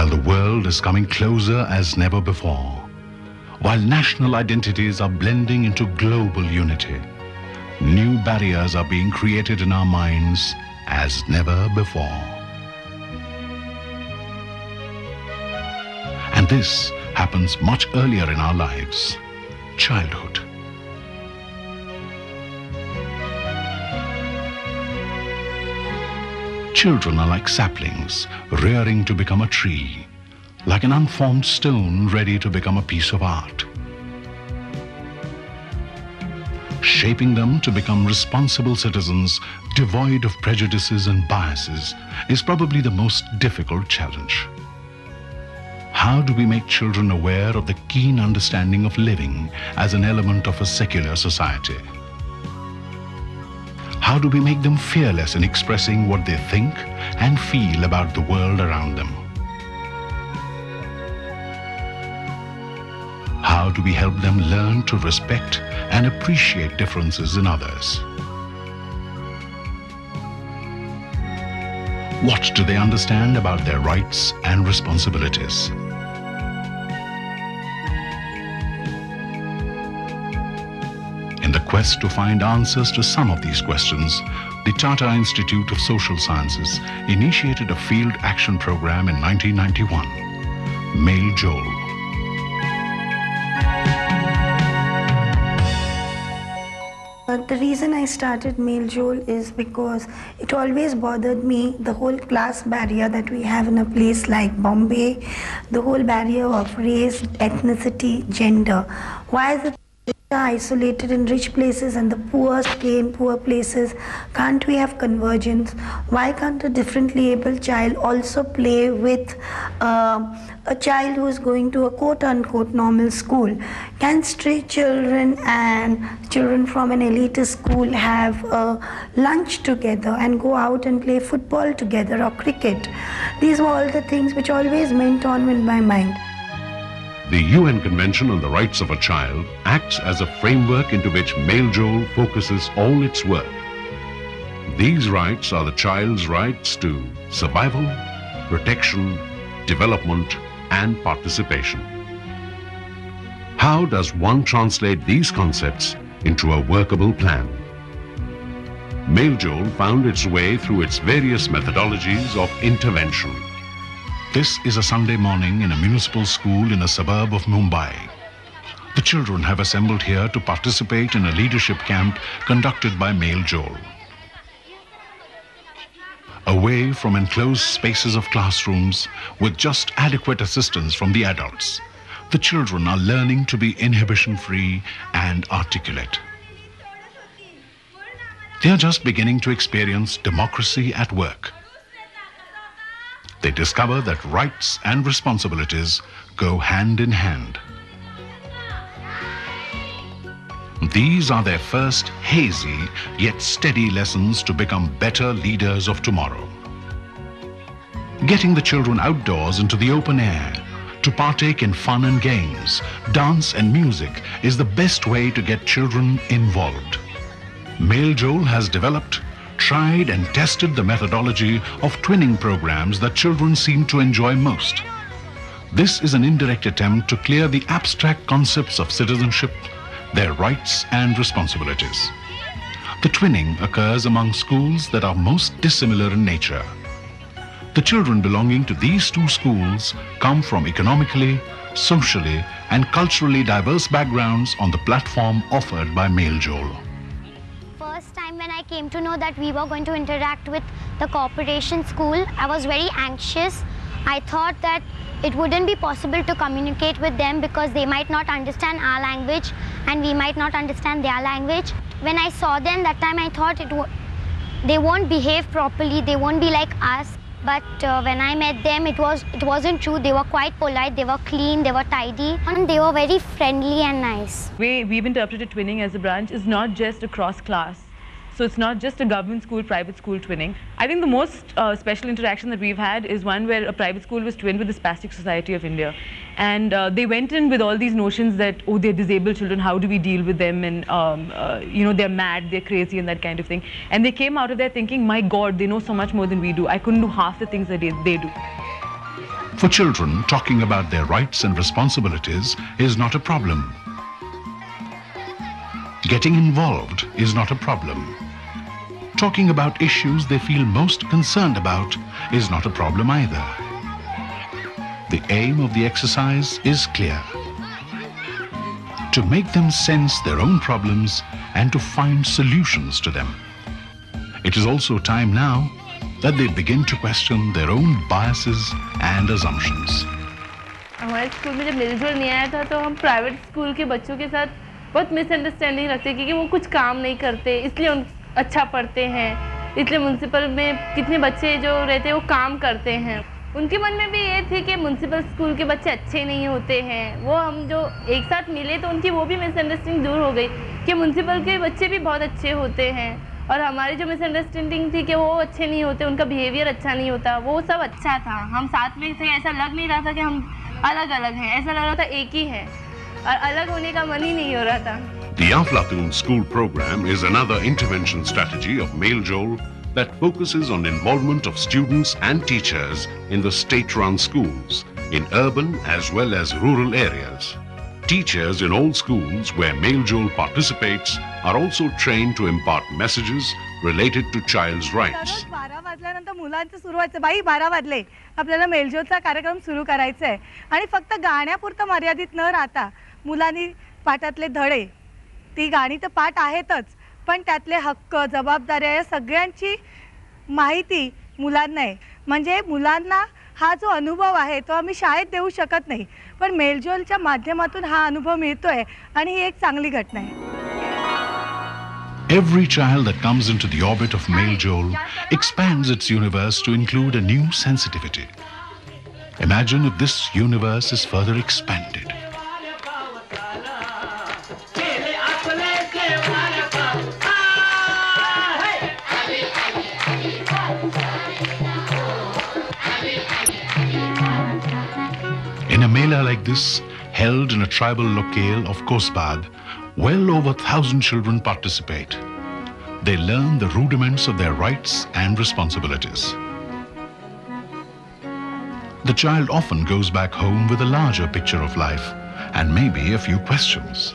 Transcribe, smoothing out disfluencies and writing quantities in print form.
while the world is coming closer as never before, while national identities are blending into global unity, new barriers are being created in our minds as never before. And this happens much earlier in our lives, childhood. Children are like saplings rearing to become a tree, like an unformed stone ready to become a piece of art. Shaping them to become responsible citizens devoid of prejudices and biases is probably the most difficult challenge. How do we make children aware of the keen understanding of living as an element of a secular society? How do we make them fearless in expressing what they think and feel about the world around them? How do we help them learn to respect and appreciate differences in others? What do they understand about their rights and responsibilities? In the quest to find answers to some of these questions, the Tata Institute of Social Sciences initiated a field action program in 1991, MelJol. The reason I started MelJol is because it always bothered me, the whole class barrier that we have in a place like Bombay, the whole barrier of race, ethnicity, gender. Why is it isolated in rich places and the poor stay in poor places? Can't we have convergence? Why can't a differently abled child also play with a child who is going to a quote-unquote normal school? Can stray children and children from an elitist school have lunch together and go out and play football together or cricket? These were all the things which always went on in my mind. The UN Convention on the Rights of a Child acts as a framework into which MelJol focuses all its work. These rights are the child's rights to survival, protection, development, and participation. How does one translate these concepts into a workable plan? MelJol found its way through its various methodologies of intervention. This is a Sunday morning in a municipal school in a suburb of Mumbai. The children have assembled here to participate in a leadership camp conducted by MelJol. Away from enclosed spaces of classrooms with just adequate assistance from the adults, the children are learning to be inhibition-free and articulate. They are just beginning to experience democracy at work. They discover that rights and responsibilities go hand in hand. These are their first hazy yet steady lessons to become better leaders of tomorrow. Getting the children outdoors into the open air to partake in fun and games, dance and music is the best way to get children involved. MelJol has developed, tried and tested the methodology of twinning programs that children seem to enjoy most. This is an indirect attempt to clear the abstract concepts of citizenship, their rights and responsibilities. The twinning occurs among schools that are most dissimilar in nature. The children belonging to these two schools come from economically, socially and culturally diverse backgrounds on the platform offered by MelJol. First time when I came to know that we were going to interact with the corporation school, I was very anxious. I thought that it wouldn't be possible to communicate with them because they might not understand our language and we might not understand their language. When I saw them that time, I thought they won't behave properly, they won't be like us. But when I met them, it wasn't true. They were quite polite, they were clean, they were tidy, and they were very friendly and nice. The way we've interpreted twinning as a branch is not just across class. So it's not just a government school, private school twinning. I think the most special interaction that we've had is one where a private school was twinned with the Spastic Society of India. And they went in with all these notions that, oh, they're disabled children, how do we deal with them? And, you know, they're mad, they're crazy and that kind of thing. And they came out of there thinking, my God, they know so much more than we do. I couldn't do half the things that they do. For children, talking about their rights and responsibilities is not a problem. Getting involved is not a problem. Talking about issues they feel most concerned about is not a problem either. The aim of the exercise is clear: to make them sense their own problems and to find solutions to them. It is also time now that they begin to question their own biases and assumptions. हमारे school में जब मेलजोल नहीं आया था तो हम private school के बच्चों के साथ बहुत मिसअंडरस्टैंडिंग रखते क्योंकि वो कुछ काम नहीं करते इसलिए उन अच्छा पढ़ते हैं, इसलिए म्यूनसिपल में कितने बच्चे जो रहते हैं वो काम करते हैं। उनके मन में भी ये थी कि म्यूनसिपल स्कूल के बच्चे अच्छे नहीं होते हैं। वो हम जो एक साथ मिले तो उनकी वो भी मिसअंडरस्टैंडिंग दूर हो गई कि म्यूनसिपल के बच्चे भी बहुत अच्छे होते हैं और हमारी जो मिसअंडरस्टैंडिंग थी कि वो अच्छे नहीं होते, उनका बिहेवियर अच्छा नहीं होता, वो सब अच्छा था। हम साथ में थे, ऐसा लग नहीं रहा था कि हम अलग अलग हैं, ऐसा लग रहा था एक ही है और अलग होने का मन ही नहीं हो रहा था। The Aflatun School Program is another intervention strategy of MelJol that focuses on involvement of students and teachers in the state-run schools, in urban as well as rural areas. Teachers in all schools where MelJol participates are also trained to impart messages related to child's rights. 12 वाजल्यानंतर मुलांचं सुरू व्हायचं, by 12 वाजले, आपल्याला मेलजोलचा कार्यक्रम सुरू करायचा आहे आणि फक्त गाण्यापुरतं मर्यादित न राहता मुलांनी पाठातले धडे, ती गाणी तर पाठ आहेतच, पण त्यातले हक्क, जबाबदाऱ्या या सगळ्यांची माहिती मुलांना आहे। म्हणजे मुलांना हा जो अनुभव आहे तो आम्ही शाळेत देऊ शकत नाही, पण मेलजोलच्या माध्यमातून हा अनुभव मिळतोय आणि ही एक चांगली घटना आहे। Every child that comes into the orbit of MelJol expands its universe to include a new sensitivity. Imagine if this universe is further expanded. In a mela like this, held in a tribal locale of Kosbad, well over 1,000 children participate. They learn the rudiments of their rights and responsibilities. The child often goes back home with a larger picture of life and maybe a few questions.